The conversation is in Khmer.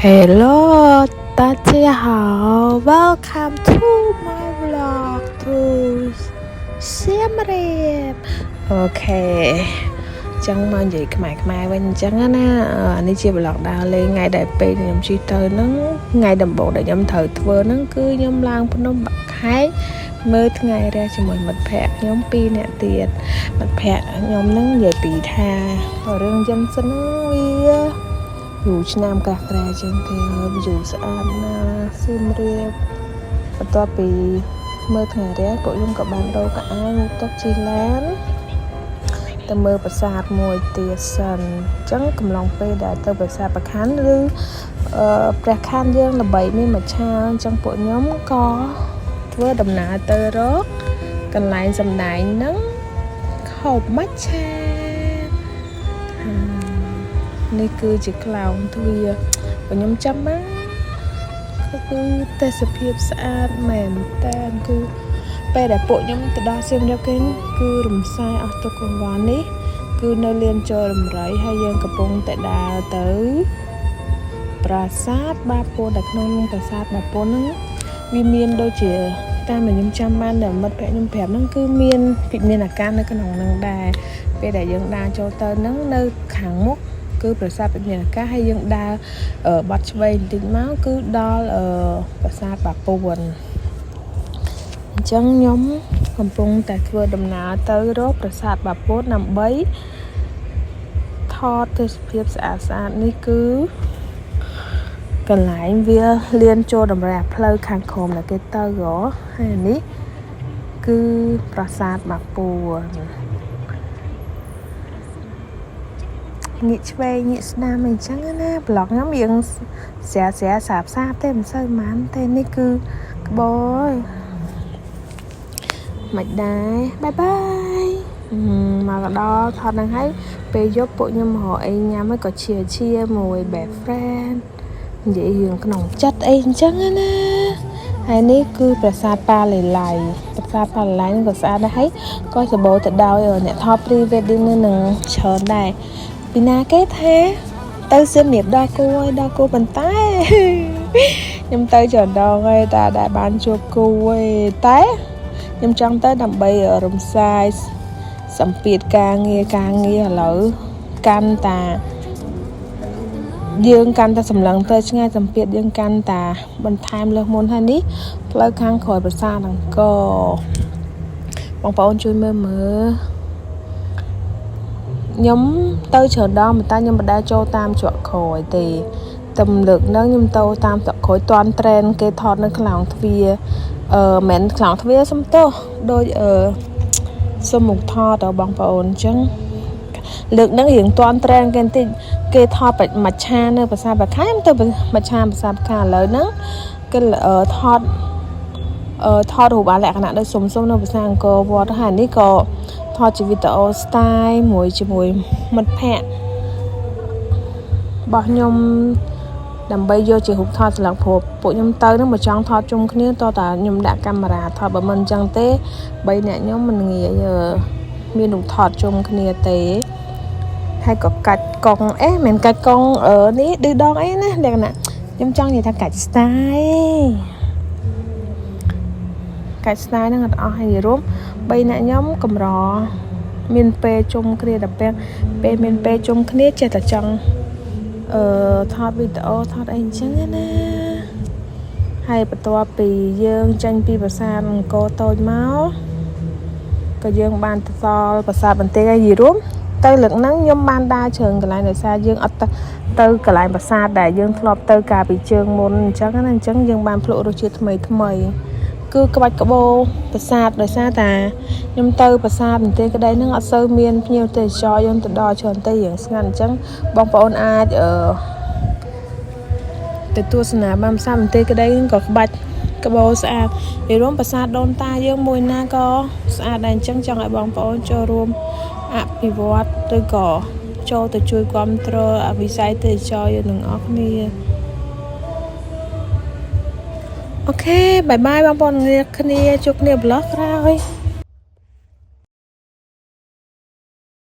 Hello，大家好，Welcome to my vlog to Siem Reap អូខេចឹងមកនិយាយខ្មែរវិញអញ្ចឹងណានេះជា vlog ដើរលេងថ្ងៃដែលពេលខ្ញុំជិះទៅហ្នឹងថ្ងៃដំបូងដែលខ្ញុំត្រូវធ្វើហ្នឹងគឺខ្ញុំឡើងភ្នំបាក់ខែកមើលថ្ងៃរះជាមួយមិត្តភ័ក្តិខ្ញុំ2នាក់ទៀតមិត្តភ័ក្តិខ្ញុំហ្នឹងនិយាយពីថារឿងយន្តសិនវាយូរឆ្នាំក្រាស់ក្រែជាងគេហើយយូរស្អាតណាស់សៀមរាបបន្ទាប់ពីមើលថ្ងៃរះពួកខ្ញុំក៏បានដូរកៅអៅទឹកជិះឡានទៅមើលប្រាសាទមួយទៀតសិនអញ្ចឹងកំឡុងពេលដែលទៅប្រាសាទប្រខាន់ឬព្រះខ័នយើងល្បីមានមួយឆាអញ្ចឹងពួកខ្ញុំក៏ធ្វើដំណើរទៅរកកន្លែងសម្ដែងហ្នឹងខោបម៉ាច់ឆានេះគឺជាខ្លោងទ្វារខ្ញុំចាំបានគឺទេសភាពស្អាតមែនតែគឺពេលដែលពួកខ្ញុំទៅដល់សៀមរាបគេគឺរំសាយអស់ទៅកង្វល់នេះគឺនៅលៀនចូលរំរៃហើយយើងកំពុងតែដើរទៅប្រាសាទបាពុនដែលក្នុងប្រាសាទបាពុនហ្នឹងវាមានដូចជាតាមខ្ញុំចាំបានដែលមិត្តភក្តិខ្ញុំប្រាប់ហ្នឹងគឺមានពិមានអាការនៅក្នុងហ្នឹងដែរពេលដែលយើងដើរចូលទៅហ្នឹងនៅខាងមុខគឺប្រាសាទពិមានអាកាសហើយយើងដើរបត់ឆ្វេងបន្តិចមកគឺដល់ប្រាសាទបាពុនអញ្ចឹងខ្ញុំកំពុងតែធ្វើដំណើរទៅរកប្រាសាទបាពុនដើម្បីថតទេសភាពស្អាតនេះគឺកន្លែងវាលៀនចូលតម្រះផ្លូវខាងក្រោមដែលគេទៅហើយនេះគឺប្រាសាទបាពុនងាកឆ្វេងងាកស្ដាំអីចឹងណាប្លុកខ្ញុំយើងស្រាសាបទេមិនសូវម៉ានទេនេះគឺក្បោយមិនដែរបាយមកដល់ថតហ្នឹងហើយពេលយប់ពួកខ្ញុំរកអីញ៉ាំហើយក៏ជាមួយ best friend និយាយរឿងក្នុងចិត្តអីអញ្ចឹងណាហើយនេះគឺប្រាសាទប៉ាឡេឡៃប្រាសាទប៉ាឡេឡៃនេះក៏ស្អាតដែរហើយក៏សម្បូរទៅដោយអ្នកថត pre wedding នឹងច្រើនដែរពីណាគេថាទៅសៀមរាបដល់គូប៉ុន្តែខ្ញុំទៅច្រើនដងហើយតែដែលបានជួបគូឯតែខ្ញុំចង់ទៅដើម្បីរំសាយសម្ពាធការងារឥឡូវកាន់តាយើងកាន់តែសម្លឹងទៅឆ្ងាយសម្ពាធយើងកាន់តាបន្ថែមលើសមុនហើយនេះផ្លូវខាងក្រោយប្រាសាទអង្គរបងប្អូនជួយមើលខ្ញុំទៅច្រើនដងប៉ុន្តែខ្ញុំមិនដែលចូលតាមច្រកក្រោយទេតែលើកហ្នឹងខ្ញុំទៅតាមច្រកក្រោយតាន់ត្រេនគេថតនៅខ្លោងទ្វារមិនខ្លោងទ្វារសុំទោសដូចសុំមុខថតដល់បងប្អូនអញ្ចឹងលើកហ្នឹងរៀងតាន់ត្រេនគេបន្តិចគេថតមច្ឆានៅប្រាសាទបាខែមទៅមច្ឆាប្រាសាទបាខែឥឡូវហ្នឹងគេថតរូបអាលក្ខណៈដូចសុំនៅប្រាសាទអង្គរវត្តហើយនេះក៏ថតជាវីដេអូ style មួយជាមួយមិត្តភ័ក្តិរបស់ខ្ញុំដើម្បីយកជារូបថតស្លឹកព្រោះពួកខ្ញុំទៅនឹងមកចង់ថតជុំគ្នាតើតាខ្ញុំដាក់កាមេរ៉ាថតបើមិនអញ្ចឹងទេ3អ្នកខ្ញុំមិនងាយមានរូបថតជុំគ្នាទេហើយក៏កាច់កង់មិនកាច់កង់នេះឌឺដងអីណាលក្ខណៈខ្ញុំចង់និយាយថាកាច់ style ហ្នឹងអត់អស់ហើយរួម3អ្នកខ្ញុំកម្រមានពេលជុំគ្នាដល់ពេលមានពេលជុំគ្នាចេះតែចង់ថតវីដេអូថតអីអញ្ចឹងណាហើយបន្ទាប់ពីយើងចេញពីប្រាសាទអង្គរតូចមកក៏យើងបានទៅដល់ប្រាសាទបន្ទាយហើយរួមទៅលើកហ្នឹងខ្ញុំបានដើរជើងកន្លែងដោយសារយើងអត់ទៅកន្លែងប្រាសាទដែលយើងធ្លាប់ទៅកាលពីជើងមុនអញ្ចឹងណាអញ្ចឹងយើងបានភ្លក់រសជាតិថ្មីគឺក្បាច់ក្បូរប្រាសាទដោយសារតាខ្ញុំទៅប្រាសាទបន្ទាយក្តីហ្នឹងអត់សូវមានភ្ញៀវទេសចរយើងទៅដល់ច្រើនទេរៀងស្ងាត់អញ្ចឹងបងប្អូនអាចទៅទស្សនាបានប្រាសាទបន្ទាយក្តីក៏ក្បាច់ក្បូរស្អាតហើយរួមប្រាសាទដូនតាយើងមួយណាក៏ស្អាតដែរអញ្ចឹងចង់ឲ្យបងប្អូនចូលរួមអភិវឌ្ឍឬក៏ចូលទៅជួយគាំទ្រវិស័យទេសចរយើងទាំងអស់គ្នាអូខេបាយបងប្អូនគ្នាជួបគ្នាប្លុកក្រោយ